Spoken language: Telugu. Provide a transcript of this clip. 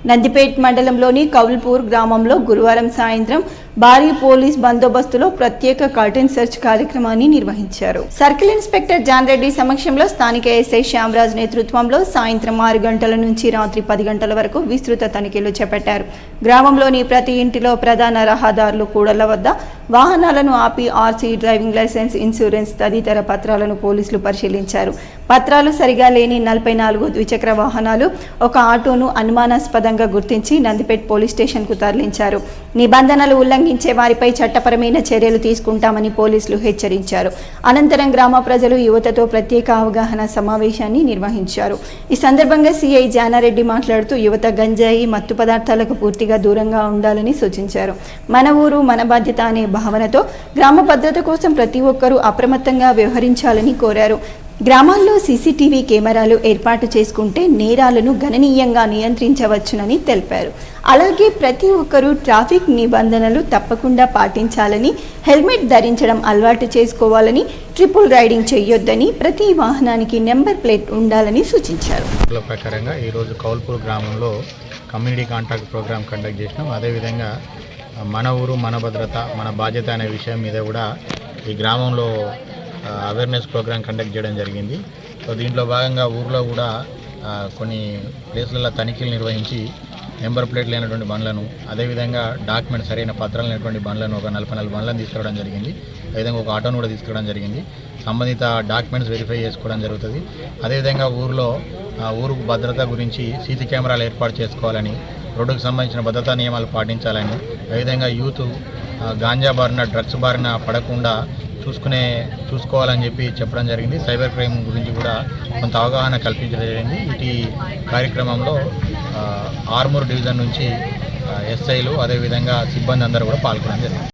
నందిపేట్ మండలంలోని కౌల్పూర్ గ్రామంలో గురువారం సాయంత్రం భారీ పోలీస్ బందోబస్తులో ప్రత్యేక కర్టెన్ సెర్చ్ కార్యక్రమాన్ని నిర్వహించారు. సర్కిల్ ఇన్స్పెక్టర్ జాన్ రెడ్డి సమక్షంలో స్థానిక ఎస్ఐ శ్యామరాజ్ నేతృత్వంలో సాయంత్రం 6 గంటల నుంచి రాత్రి 10 గంటల వరకు విస్తృత తనిఖీలు చేపట్టారు. గ్రామంలోని ప్రతి ఇంటిలో ప్రధాన రహదారులు కూడళ్ల వద్ద వాహనాలను ఆపి ఆర్సీ, డ్రైవింగ్ లైసెన్స్, ఇన్సూరెన్స్ తదితర పత్రాలను పోలీసులు పరిశీలించారు. పత్రాలు సరిగా లేని 44 ద్విచక్ర వాహనాలు, ఒక ఆటోను అనుమానాస్పదంగా గుర్తించి నందిపేట్ పోలీస్ స్టేషన్కు తరలించారు. నిబంధనలు ఉల్లంఘించే వారిపై చట్టపరమైన చర్యలు తీసుకుంటామని పోలీసులు హెచ్చరించారు. అనంతరం గ్రామ ప్రజలు యువతతో ప్రత్యేక అవగాహన సమావేశాన్ని నిర్వహించారు. ఈ సందర్భంగా సిఐ జానారెడ్డి మాట్లాడుతూ యువత గంజాయి, మత్తు పదార్థాలకు పూర్తిగా దూరంగా ఉండాలని సూచించారు. మన ఊరు మన బాధ్యత అనే భావనతో గ్రామ భద్రత కోసం ప్రతి ఒక్కరూ అప్రమత్తంగా వ్యవహరించాలని కోరారు. గ్రామాల్లో సీసీటీవీ కెమెరాలు ఏర్పాటు చేసుకుంటే నేరాలను గణనీయంగా నియంత్రించవచ్చునని తెలిపారు. అలాగే ప్రతి ఒక్కరూ ట్రాఫిక్ నిబంధనలు తప్పకుండా పాటించాలని, హెల్మెట్ ధరించడం అలవాటు చేసుకోవాలని, ట్రిపుల్ రైడింగ్ చేయొద్దని, ప్రతి వాహనానికి నెంబర్ ప్లేట్ ఉండాలని సూచించారు. ప్రకారంగా ఈరోజు కౌల్పూర్ గ్రామంలో కమ్యూనిటీ కాంటాక్ట్ ప్రోగ్రామ్ కండక్ట్ చేసినాం. అదేవిధంగా మన ఊరు మన భద్రత మన బాధ్యత అనే విషయం మీద కూడా ఈ గ్రామంలో అవేర్నెస్ ప్రోగ్రామ్ కండక్ట్ చేయడం జరిగింది. సో దీంట్లో భాగంగా ఊర్లో కూడా కొన్ని ప్లేస్లలో తనిఖీలు నిర్వహించి నెంబర్ ప్లేట్ లేనటువంటి బండ్లను, అదేవిధంగా డాక్యుమెంట్ సరైన పత్రాలు లేనటువంటి బండ్లను ఒక 44 బండ్లను తీసుకురావడం జరిగింది. అదేవిధంగా ఒక ఆటోను కూడా తీసుకురావడం జరిగింది. సంబంధిత డాక్యుమెంట్స్ వెరిఫై చేసుకోవడం జరుగుతుంది. అదేవిధంగా ఊరుకు భద్రత గురించి సీసీ కెమెరాలు ఏర్పాటు చేసుకోవాలని, రోడ్డుకు సంబంధించిన భద్రతా నియమాలు పాటించాలని, అదేవిధంగా యూత్ గాంజా బారిన, డ్రగ్స్ బారిన పడకుండా చూసుకోవాలని చెప్పి చెప్పడం జరిగింది. సైబర్ క్రైమ్ గురించి కూడా కొంత అవగాహన కల్పించడం జరిగింది. ఇటు కార్యక్రమంలో ఆర్మూర్ డివిజన్ నుంచి ఎస్ఐలు, అదేవిధంగా సిబ్బంది అందరూ కూడా పాల్గొనడం జరిగింది.